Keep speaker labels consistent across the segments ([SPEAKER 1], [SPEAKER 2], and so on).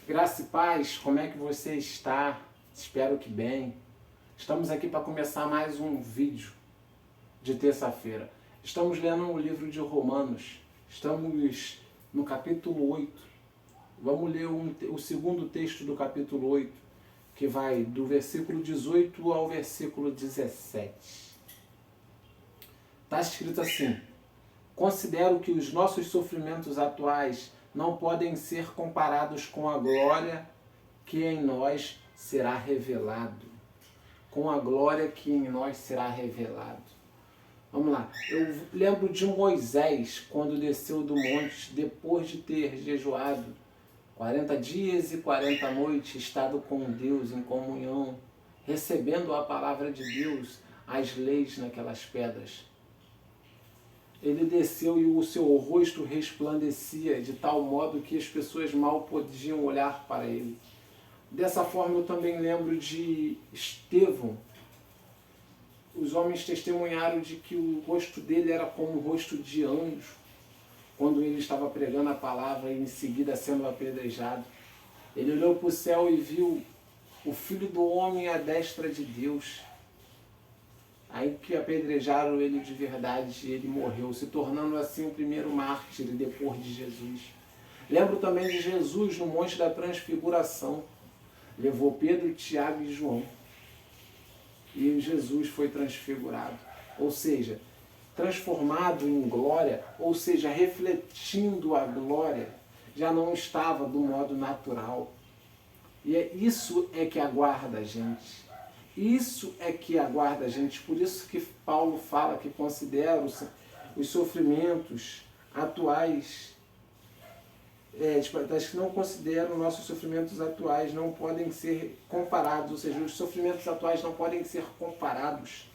[SPEAKER 1] Graça e paz, como é que você está? Espero que bem. Estamos aqui para começar mais um vídeo de terça-feira. Estamos lendo o livro de Romanos. Estamos no capítulo 8. Vamos ler o segundo texto do capítulo 8, que vai do versículo 18 ao versículo 17. Está escrito assim: considero que os nossos sofrimentos atuais não podem ser comparados com a glória que em nós será revelado. Com a glória que em nós será revelado. Vamos lá. Eu lembro de Moisés, quando desceu do monte, depois de ter jejuado 40 dias e 40 noites, estado com Deus em comunhão, recebendo a palavra de Deus, as leis naquelas pedras. Ele desceu e o seu rosto resplandecia de tal modo que as pessoas mal podiam olhar para ele. Dessa forma eu também lembro de Estevão. Os homens testemunharam de que o rosto dele era como o rosto de anjo, quando ele estava pregando a palavra e em seguida sendo apedrejado. Ele olhou para o céu e viu o Filho do Homem à destra de Deus. Aí que apedrejaram ele de verdade, ele morreu, se tornando assim o primeiro mártir depois de Jesus. Lembro também de Jesus no Monte da Transfiguração. Levou Pedro, Tiago e João. E Jesus foi transfigurado. Ou seja, transformado em glória, ou seja, refletindo a glória, já não estava do modo natural. E isso é que aguarda a gente. Isso é que aguarda a gente. Por isso que Paulo fala que considera os sofrimentos atuais, que não consideram nossos sofrimentos atuais, não podem ser comparados, ou seja, os sofrimentos atuais não podem ser comparados.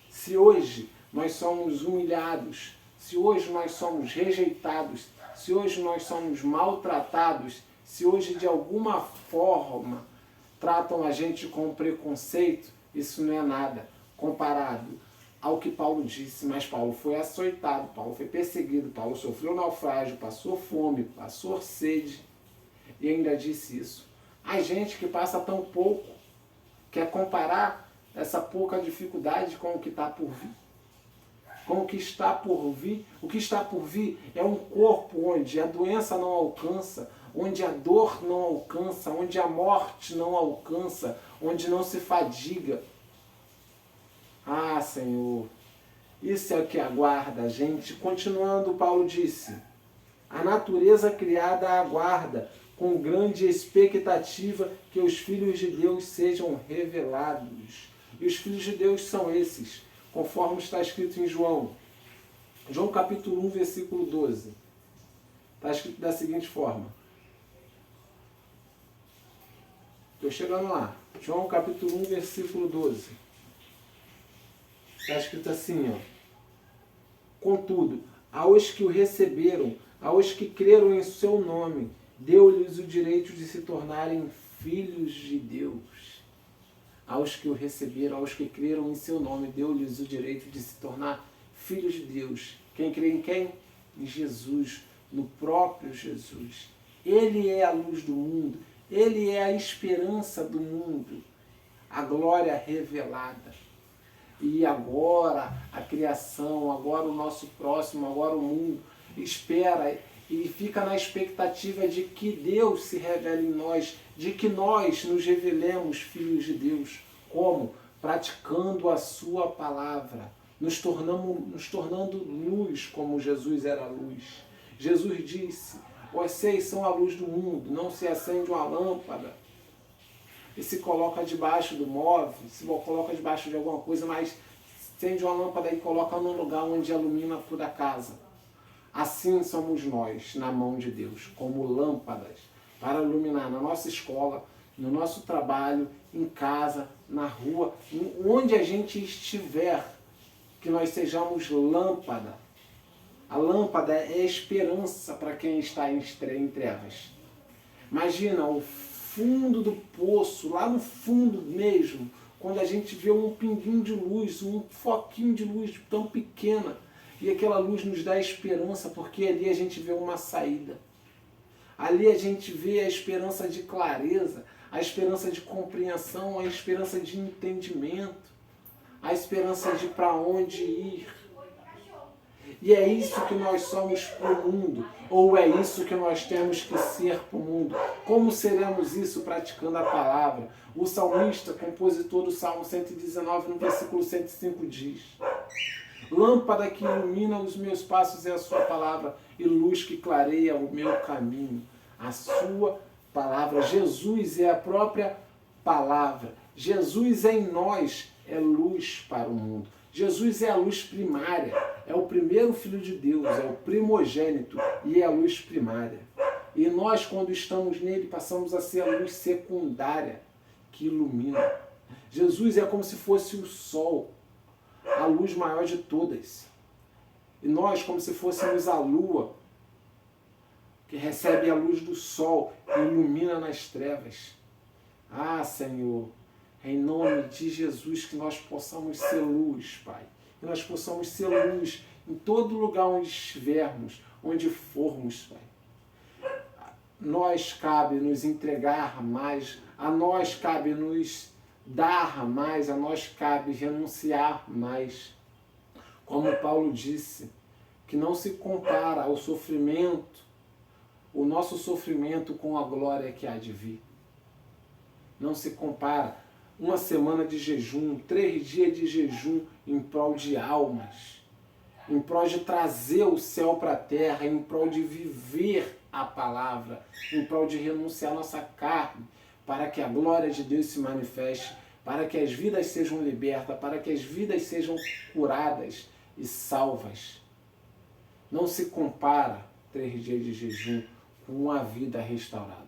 [SPEAKER 1] Se hoje nós somos humilhados, se hoje nós somos rejeitados, se hoje nós somos maltratados, se hoje de alguma forma tratam a gente com preconceito, isso não é nada comparado ao que Paulo disse. Mas Paulo foi açoitado, Paulo foi perseguido, Paulo sofreu naufrágio, passou fome, passou sede e ainda disse isso. A gente que passa tão pouco quer comparar essa pouca dificuldade com o que está por vir. Com o que está por vir. O que está por vir é um corpo onde a doença não alcança, onde a dor não alcança, onde a morte não alcança, onde não se fadiga. Ah, Senhor, isso é o que aguarda a gente. Continuando, Paulo disse: a natureza criada aguarda com grande expectativa que os filhos de Deus sejam revelados. E os filhos de Deus são esses, conforme está escrito em João. João capítulo 1, versículo 12. Está escrito da seguinte forma. Estou chegando lá. João capítulo 1, versículo 12. Está escrito assim, ó. Contudo, aos que o receberam, aos que creram em seu nome, deu-lhes o direito de se tornarem filhos de Deus. Aos que o receberam, aos que creram em seu nome, deu-lhes o direito de se tornar filhos de Deus. Quem crê em quem? Em Jesus, no próprio Jesus. Ele é a luz do mundo. Ele é a esperança do mundo, a glória revelada. E agora a criação, agora o nosso próximo, agora o mundo espera e fica na expectativa de que Deus se revele em nós, de que nós nos revelemos filhos de Deus. Como? Praticando a sua palavra, nos tornando luz como Jesus era luz. Jesus disse: vocês são a luz do mundo, não se acende uma lâmpada e se coloca debaixo do móvel, se coloca debaixo de alguma coisa, mas acende uma lâmpada e coloca num lugar onde ilumina toda a casa. Assim somos nós, na mão de Deus, como lâmpadas, para iluminar na nossa escola, no nosso trabalho, em casa, na rua, onde a gente estiver, que nós sejamos lâmpada. A lâmpada é esperança para quem está em trevas. Imagina o fundo do poço, lá no fundo mesmo, quando a gente vê um pinguinho de luz, um foquinho de luz tão pequena, e aquela luz nos dá esperança, porque ali a gente vê uma saída. Ali a gente vê a esperança de clareza, a esperança de compreensão, a esperança de entendimento, a esperança de para onde ir. E é isso que nós somos para o mundo, ou é isso que nós temos que ser para o mundo? Como seremos isso praticando a palavra? O salmista, compositor do Salmo 119, no versículo 105 diz: lâmpada que ilumina os meus passos é a sua palavra, e luz que clareia o meu caminho. A sua palavra. Jesus é a própria palavra. Jesus é em nós, é luz para o mundo. Jesus é a luz primária, é o primeiro Filho de Deus, é o primogênito e é a luz primária. E nós, quando estamos nele, passamos a ser a luz secundária que ilumina. Jesus é como se fosse o sol, a luz maior de todas. E nós, como se fôssemos a lua, que recebe a luz do sol e ilumina nas trevas. Ah, Senhor, em nome de Jesus, que nós possamos ser luz, Pai. Que nós possamos ser luz em todo lugar onde estivermos, onde formos, Pai. Nós cabe nos entregar mais, a nós cabe nos dar mais, a nós cabe renunciar mais. Como Paulo disse, que não se compara ao sofrimento, o nosso sofrimento com a glória que há de vir. Não se compara. Uma semana de jejum, 3 dias de jejum em prol de almas, em prol de trazer o céu para a terra, em prol de viver a palavra, em prol de renunciar a nossa carne, para que a glória de Deus se manifeste, para que as vidas sejam libertas, para que as vidas sejam curadas e salvas. Não se compara 3 dias de jejum com uma vida restaurada.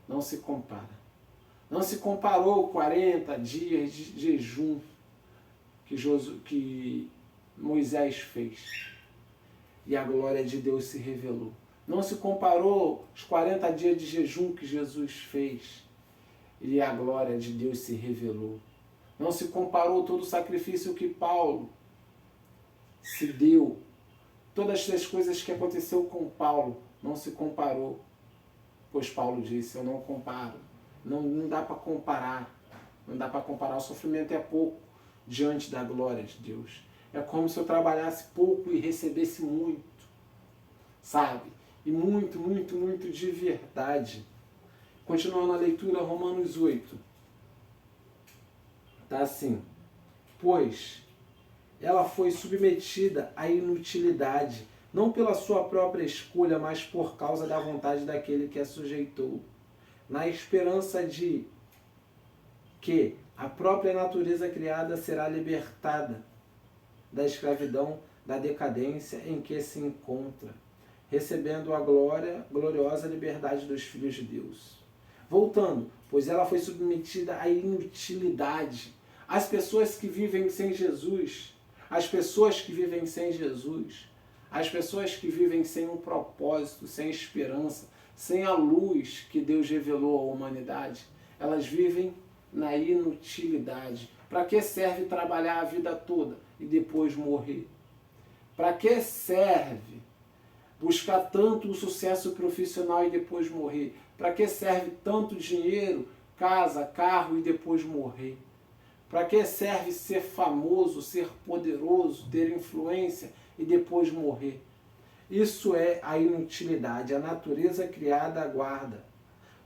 [SPEAKER 1] Não se compara. Não se comparou 40 dias de jejum que Moisés fez. E a glória de Deus se revelou. Não se comparou os 40 dias de jejum que Jesus fez. E a glória de Deus se revelou. Não se comparou todo o sacrifício que Paulo se deu. Todas as coisas que aconteceu com Paulo, não se comparou. Pois Paulo disse, eu não comparo. Não dá para comparar. Não dá para comparar. O sofrimento é pouco diante da glória de Deus. É como se eu trabalhasse pouco e recebesse muito. Sabe? E muito, muito, muito de verdade. Continuando a leitura, Romanos 8. Está assim. Pois ela foi submetida à inutilidade, não pela sua própria escolha, mas por causa da vontade daquele que a sujeitou, na esperança de que a própria natureza criada será libertada da escravidão, da decadência em que se encontra, recebendo a gloriosa liberdade dos filhos de Deus. Voltando, pois ela foi submetida à inutilidade. As pessoas que vivem sem Jesus, as pessoas que vivem sem Jesus, as pessoas que vivem sem um propósito, sem esperança, sem a luz que Deus revelou à humanidade, elas vivem na inutilidade. Para que serve trabalhar a vida toda e depois morrer? Para que serve buscar tanto o sucesso profissional e depois morrer? Para que serve tanto dinheiro, casa, carro e depois morrer? Para que serve ser famoso, ser poderoso, ter influência e depois morrer? Isso é a inutilidade. A natureza criada aguarda,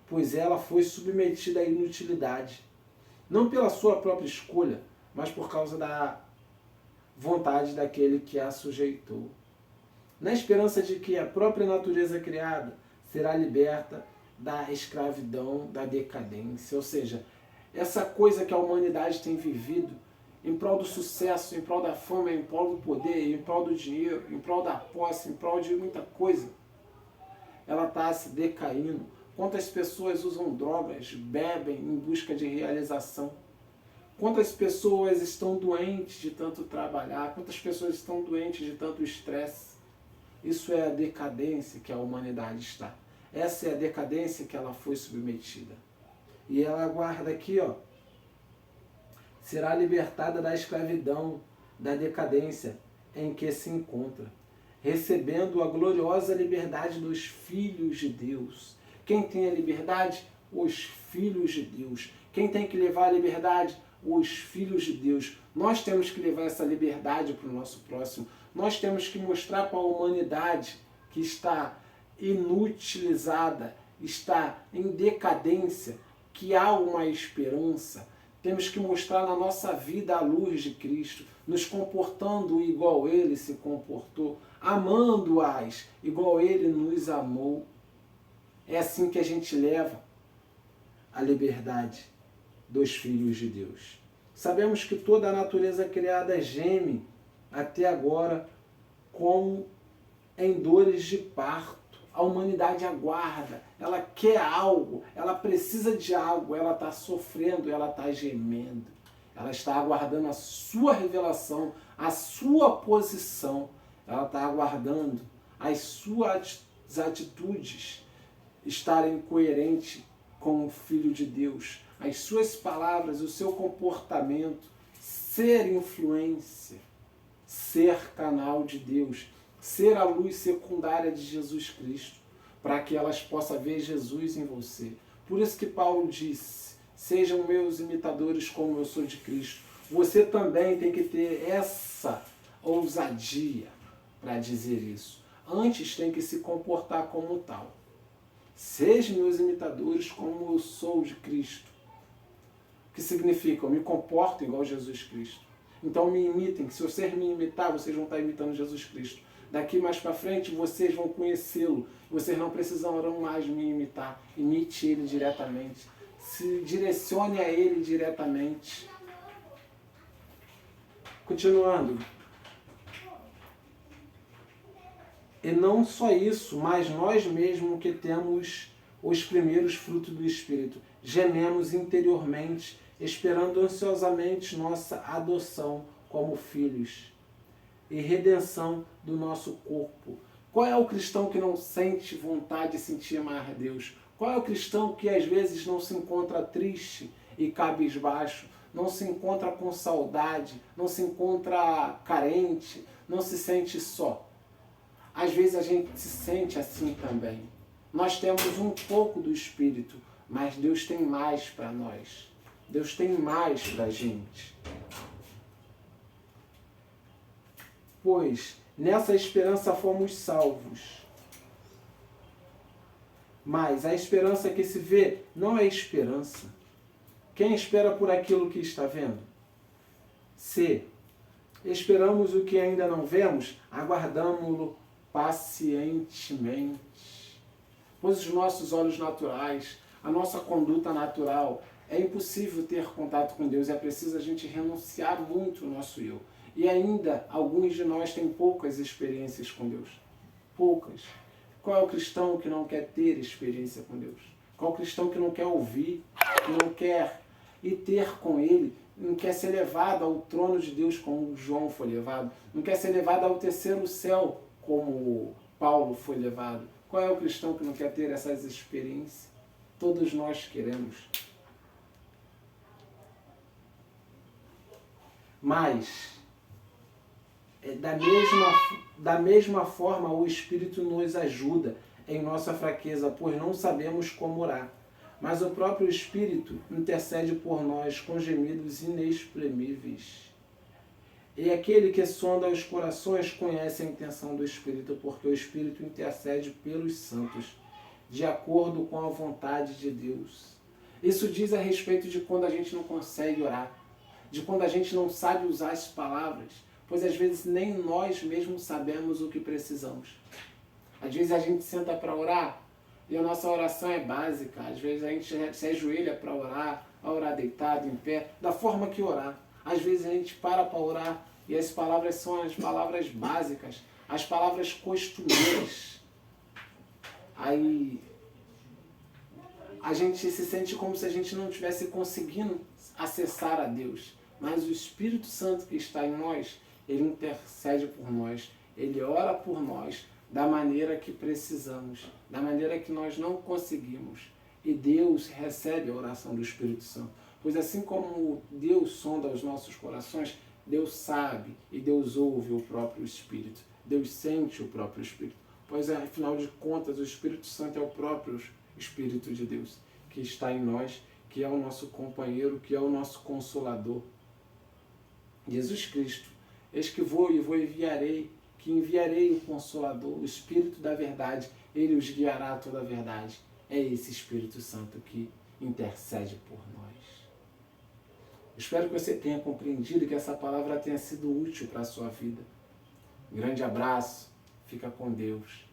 [SPEAKER 1] pois ela foi submetida à inutilidade. Não pela sua própria escolha, mas por causa da vontade daquele que a sujeitou. Na esperança de que a própria natureza criada será liberta da escravidão, da decadência. Ou seja, essa coisa que a humanidade tem vivido em prol do sucesso, em prol da fama, em prol do poder, em prol do dinheiro, em prol da posse, em prol de muita coisa, ela está se decaindo. Quantas pessoas usam drogas, bebem em busca de realização? Quantas pessoas estão doentes de tanto trabalhar? Quantas pessoas estão doentes de tanto estresse? Isso é a decadência que a humanidade está. Essa é a decadência que ela foi submetida. E ela aguarda aqui, ó, será libertada da escravidão, da decadência em que se encontra, recebendo a gloriosa liberdade dos filhos de Deus. Quem tem a liberdade? Os filhos de Deus. Quem tem que levar a liberdade? Os filhos de Deus. Nós temos que levar essa liberdade para o nosso próximo. Nós temos que mostrar para a humanidade que está inutilizada, está em decadência, que há uma esperança. Temos que mostrar na nossa vida a luz de Cristo, nos comportando igual Ele se comportou, amando-as igual Ele nos amou. É assim que a gente leva a liberdade dos filhos de Deus. Sabemos que toda a natureza criada geme até agora como em dores de parto. A humanidade aguarda, ela quer algo, ela precisa de algo, ela está sofrendo, ela está gemendo. Ela está aguardando a sua revelação, a sua posição. Ela está aguardando as suas atitudes estarem coerentes com o Filho de Deus. As suas palavras, o seu comportamento, ser influência, ser canal de Deus, ser a luz secundária de Jesus Cristo, para que elas possam ver Jesus em você. Por isso que Paulo disse, sejam meus imitadores como eu sou de Cristo. Você também tem que ter essa ousadia para dizer isso. Antes tem que se comportar como tal. Sejam meus imitadores como eu sou de Cristo. O que significa? Eu me comporto igual a Jesus Cristo. Então me imitem, que se vocês me imitar, vocês vão estar imitando Jesus Cristo. Daqui mais para frente, vocês vão conhecê-lo. Vocês não precisarão mais me imitar. Imite ele diretamente. Se direcione a ele diretamente. Continuando. E não só isso, mas nós mesmos que temos os primeiros frutos do Espírito, gememos interiormente, esperando ansiosamente nossa adoção como filhos e redenção do nosso corpo. Qual é o cristão que não sente vontade de sentir amar a Deus? Qual é o cristão que às vezes não se encontra triste e cabisbaixo, não se encontra com saudade, não se encontra carente, não se sente só? Às vezes a gente se sente assim também. Nós temos um pouco do Espírito, mas Deus tem mais para nós. Deus tem mais para a gente. Pois nessa esperança fomos salvos. Mas a esperança que se vê não é esperança. Quem espera por aquilo que está vendo? Se esperamos o que ainda não vemos, aguardamo-lo pacientemente. Pois os nossos olhos naturais, a nossa conduta natural, é impossível ter contato com Deus. É preciso a gente renunciar muito ao nosso eu. E ainda, alguns de nós têm poucas experiências com Deus. Poucas. Qual é o cristão que não quer ter experiência com Deus? Qual é o cristão que não quer ouvir, que não quer ir ter com Ele, não quer ser levado ao trono de Deus como João foi levado, não quer ser levado ao terceiro céu como Paulo foi levado? Qual é o cristão que não quer ter essas experiências? Todos nós queremos. Mas da mesma forma, o Espírito nos ajuda em nossa fraqueza, pois não sabemos como orar. Mas o próprio Espírito intercede por nós com gemidos inexprimíveis. E aquele que sonda os corações conhece a intenção do Espírito, porque o Espírito intercede pelos santos, de acordo com a vontade de Deus. Isso diz a respeito de quando a gente não consegue orar, de quando a gente não sabe usar as palavras, pois às vezes nem nós mesmos sabemos o que precisamos. Às vezes a gente senta para orar e a nossa oração é básica. Às vezes a gente se ajoelha para orar, a orar deitado, em pé, da forma que orar. Às vezes a gente para orar e as palavras são as palavras básicas, as palavras costumeiras. Aí a gente se sente como se a gente não estivesse conseguindo acessar a Deus. Mas o Espírito Santo que está em nós, ele intercede por nós, ele ora por nós da maneira que precisamos, da maneira que nós não conseguimos. E Deus recebe a oração do Espírito Santo. Pois assim como Deus sonda os nossos corações, Deus sabe e Deus ouve o próprio Espírito. Deus sente o próprio Espírito, pois afinal de contas o Espírito Santo é o próprio Espírito de Deus, que está em nós, que é o nosso companheiro, que é o nosso consolador. Jesus Cristo, eis que vou e enviarei, que enviarei o Consolador, o Espírito da verdade, ele os guiará a toda a verdade. É esse Espírito Santo que intercede por nós. Espero que você tenha compreendido e que essa palavra tenha sido útil para a sua vida. Um grande abraço, fica com Deus.